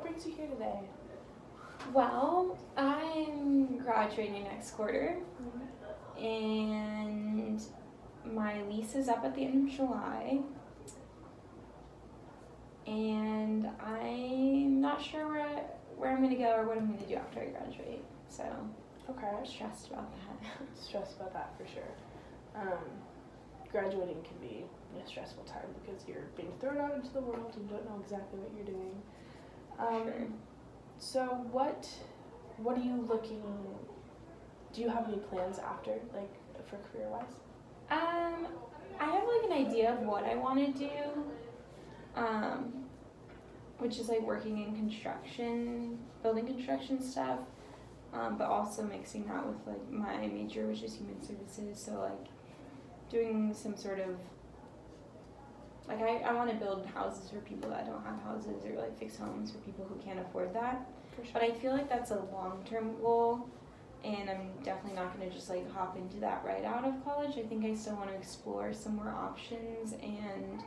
what brings you here today? Well, I'm graduating next quarter, and my lease is up at the end of July, and I'm not sure where I'm going to go or what I'm going to do after I graduate, so Okay. I'm stressed about that. Stressed about that for sure. Graduating can be a stressful time because you're being thrown out into the world and don't know exactly what you're doing. Sure. So what are you looking, do you have any plans after, like, for career-wise? I have like an idea of what I want to do, which is like working in construction, building construction stuff, but also mixing that with like my major, which is human services. So like doing some sort of, like I want to build houses for people that don't have houses, or like fix homes for people who can't afford that. For sure. But I feel like that's a long-term goal, and I'm definitely not going to just like hop into that right out of college. I think I still want to explore some more options, and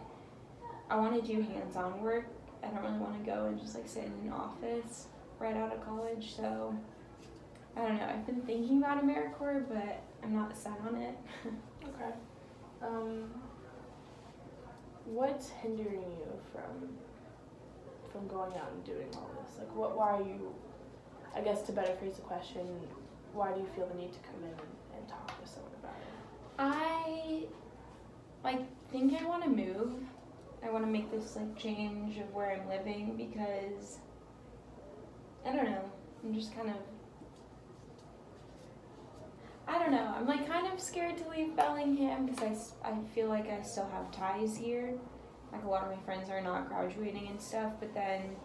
I want to do hands-on work. I don't really want to go and just like sit in an office right out of college. So I don't know. I've been thinking about AmeriCorps, but I'm not set on it. Okay. What's hindering you from going out and doing all this? Like, why are you, I guess to better phrase the question, why do you feel the need to come in and talk to someone about it? I think I want to move. I want to make this like change of where I'm living, because I don't know. I'm just kind of, I don't know. I'm like kind of scared to leave Bellingham because I feel like I still have ties here. Like a lot of my friends are not graduating and stuff, but then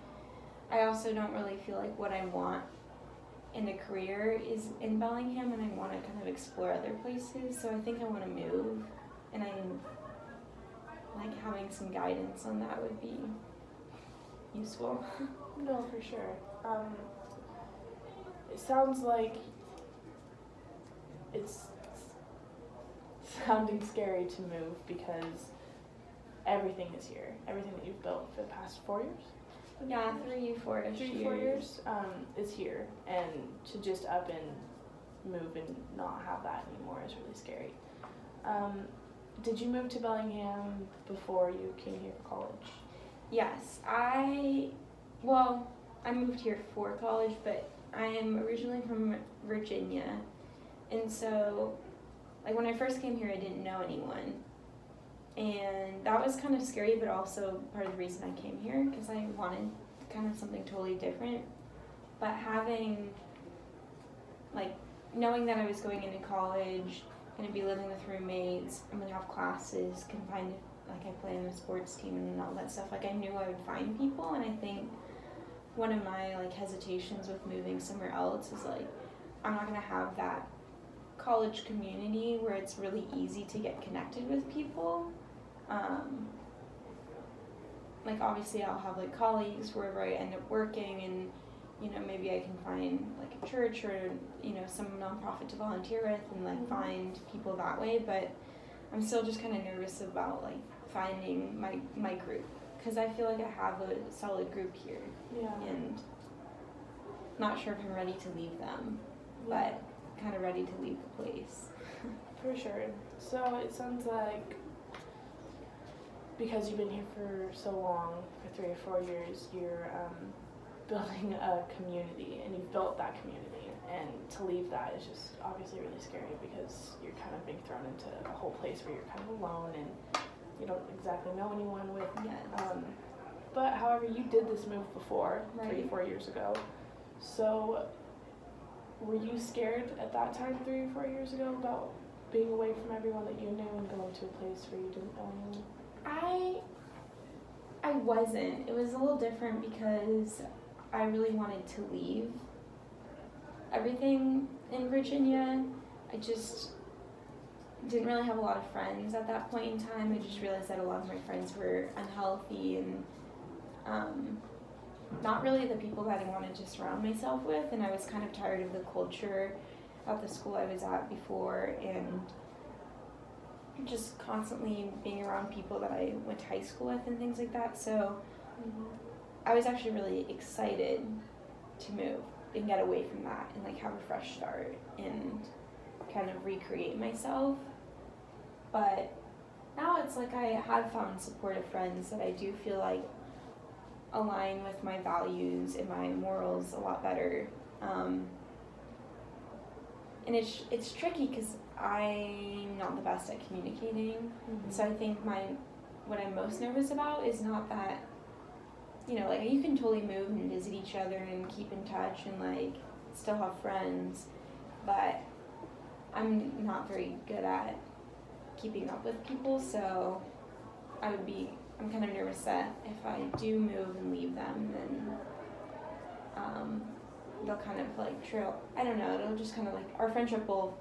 I also don't really feel like what I want in a career is in Bellingham, and I want to kind of explore other places. So I think I want to move, and I'm like having some guidance on that would be useful. No, for sure. It sounds like it's sounding scary to move because everything is here. Everything that you've built for the past 4 years? Yeah, 4 years. Is here, and to just up and move and not have that anymore is really scary. Did you move to Bellingham before you came here for college? Yes, I moved here for college, but I am originally from Virginia, and so like when I first came here I didn't know anyone, and that was kind of scary, but also part of the reason I came here, because I wanted kind of something totally different. But having, like, knowing that I was going into college, going to be living with roommates, I'm going to have classes, confined, like I play on the sports team and all that stuff, like I knew I would find people. And I think one of my like hesitations with moving somewhere else is like I'm not going to have that college community where it's really easy to get connected with people. Like obviously I'll have like colleagues wherever I end up working, and you know maybe I can find like a church or you know some nonprofit to volunteer with and like find people that way. But I'm still just kind of nervous about like finding my group, because I feel like I have a solid group here. Yeah. And not sure if I'm ready to leave them, but kind of ready to leave the place. For sure. So it sounds like because you've been here for so long, for 3 or 4 years, you're building a community, and you've built that community, and to leave that is just obviously really scary because you're kind of being thrown into a whole place where you're kind of alone and you don't exactly know anyone with. Yes. But however, you did this move before, Right. 3 or 4 years ago. So were you scared at that time 3 or 4 years ago about being away from everyone that you knew and going to a place where you didn't know anyone? I wasn't. It was a little different because I really wanted to leave everything in Virginia. I just didn't really have a lot of friends at that point in time. I just realized that a lot of my friends were unhealthy and not really the people that I wanted to surround myself with, and I was kind of tired of the culture at the school I was at before, and just constantly being around people that I went to high school with and things like that. So I was actually really excited to move and get away from that and like have a fresh start and kind of recreate myself. But now it's like I have found supportive friends that I do feel like align with my values and my morals a lot better. And it's tricky because I'm not the best at communicating. Mm-hmm. So I think what I'm most nervous about is not that, you know, like you can totally move and visit each other and keep in touch and like still have friends, but I'm not very good at keeping up with people, so I'm kind of nervous that if I do move and leave them, then they'll kind of like trail, I don't know, it'll just kind of like, our friendship will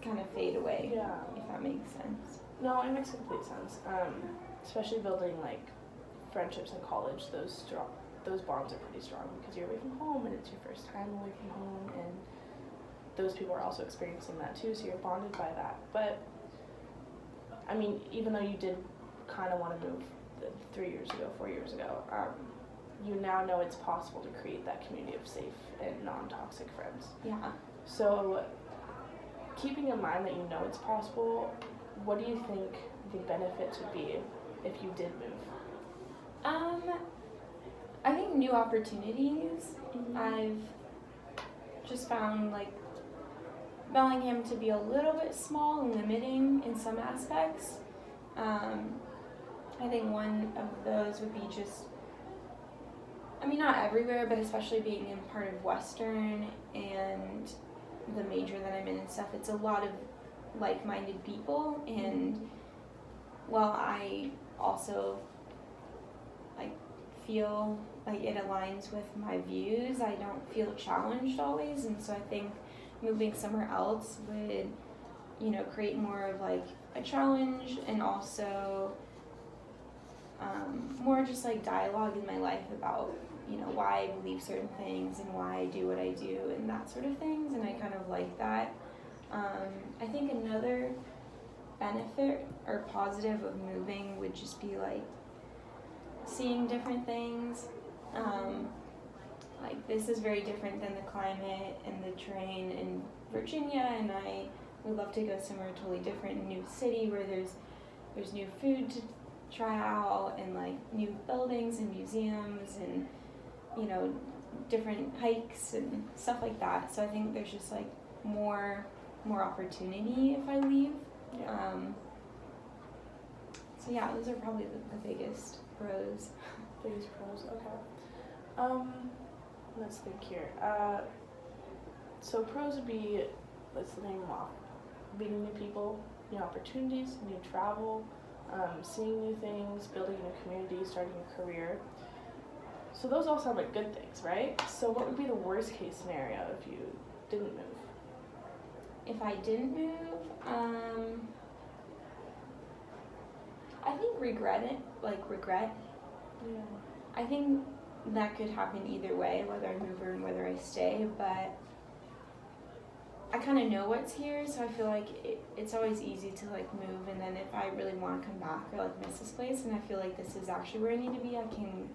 kind of fade away, Yeah. if that makes sense. No, it makes complete sense. Especially building like friendships in college, those bonds are pretty strong because you're away from home and it's your first time away from home, and those people are also experiencing that too, so you're bonded by that. But I mean, even though you did kind of want to move 4 years ago, you now know it's possible to create that community of safe and non-toxic friends. Yeah. So keeping in mind that you know it's possible, what do you think the benefits would be if you did move? I think new opportunities. Mm-hmm. I've just found like Bellingham to be a little bit small and limiting in some aspects. I think one of those would be just, I mean, not everywhere, but especially being in part of Western and the major that I'm in and stuff, it's a lot of like-minded people, and while I also like feel like it aligns with my views, I don't feel challenged always, and so I think moving somewhere else would, you know, create more of like a challenge and also more just like dialogue in my life about, you know, why I believe certain things and why I do what I do and that sort of things, and I kind of like that. I think another benefit or positive of moving would just be like seeing different things. Like this is very different than the climate and the terrain in Virginia, and I would love to go somewhere totally different, new city where there's new food to try out and like new buildings and museums and, you know, different hikes and stuff like that. So I think there's just like more opportunity if I leave. Yeah. So yeah, those are probably the biggest pros. Biggest pros, okay. Let's think here. So pros would be, let's name them off. Meeting new people, new opportunities, new travel, seeing new things, building a new community, starting a career. So those all sound like good things, right? So what would be the worst case scenario if you didn't move? If I didn't move, I think regret. Yeah. I think that could happen either way, whether I move or whether I stay, but I kind of know what's here, so I feel like it's always easy to like move, and then if I really want to come back or like miss this place and I feel like this is actually where I need to be, I can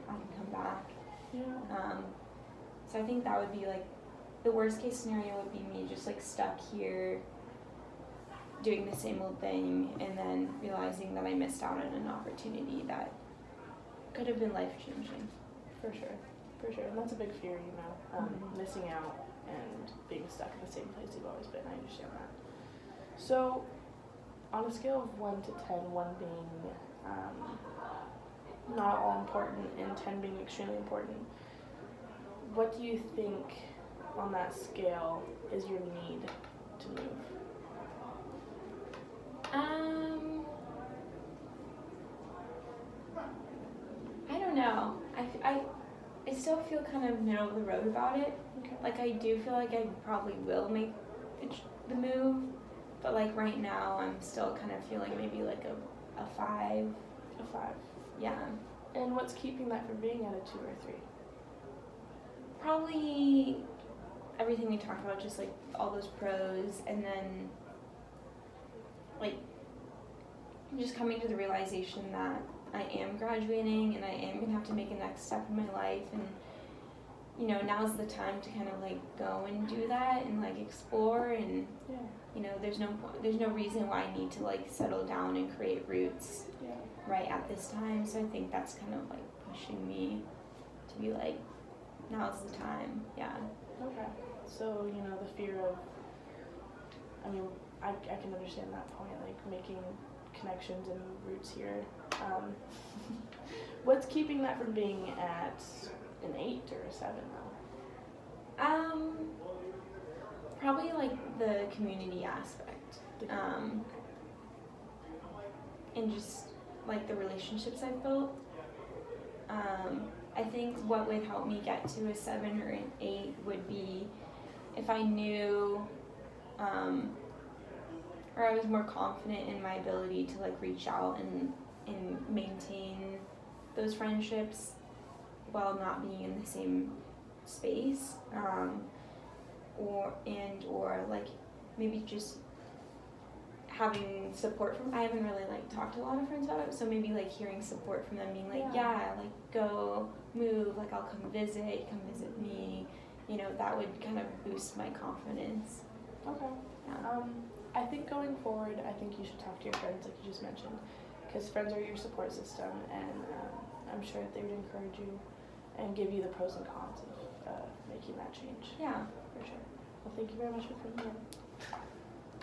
come back. Yeah. So I think that would be like, the worst case scenario would be me just like stuck here doing the same old thing and then realizing that I missed out on an opportunity that could have been life-changing. For sure. And that's a big fear, you know, missing out and being stuck in the same place you've always been. I understand that. So, on a scale of 1 to 10, 1 being not all important and 10 being extremely important, what do you think on that scale is your need to move? I don't know. I still feel kind of middle of the road about it. Okay. Like I do feel like I probably will make the move, but like right now I'm still kind of feeling maybe like a 5. A 5. Yeah. And what's keeping that from being at a 2 or 3? Probably everything we talked about, just like all those pros, and then like just coming to the realization that I am graduating and I am gonna have to make a next step in my life, and you know, now's the time to kind of like go and do that and like explore, and Yeah. you know, there's no reason why I need to like settle down and create roots Yeah. right at this time. So I think that's kind of like pushing me to be like, now's the time. Yeah. Okay. So, you know, the fear of, I mean, I can understand that point, like making connections and roots here. What's keeping that from being at an 8 or a 7 though? Probably like the community aspect. And just like the relationships I've built. I think what would help me get to a 7 or an 8 would be if I knew, or I was more confident in my ability to like reach out and maintain those friendships while not being in the same space, or like maybe just having support from, I haven't really like talked to a lot of friends about it, so maybe like hearing support from them being like, yeah, like go move, like I'll come visit me, you know, that would kind of boost my confidence. Okay. Yeah. I think going forward, I think you should talk to your friends, like you just mentioned, because friends are your support system, and I'm sure that they would encourage you and give you the pros and cons of making that change. Yeah. For sure. Well, thank you very much for coming in.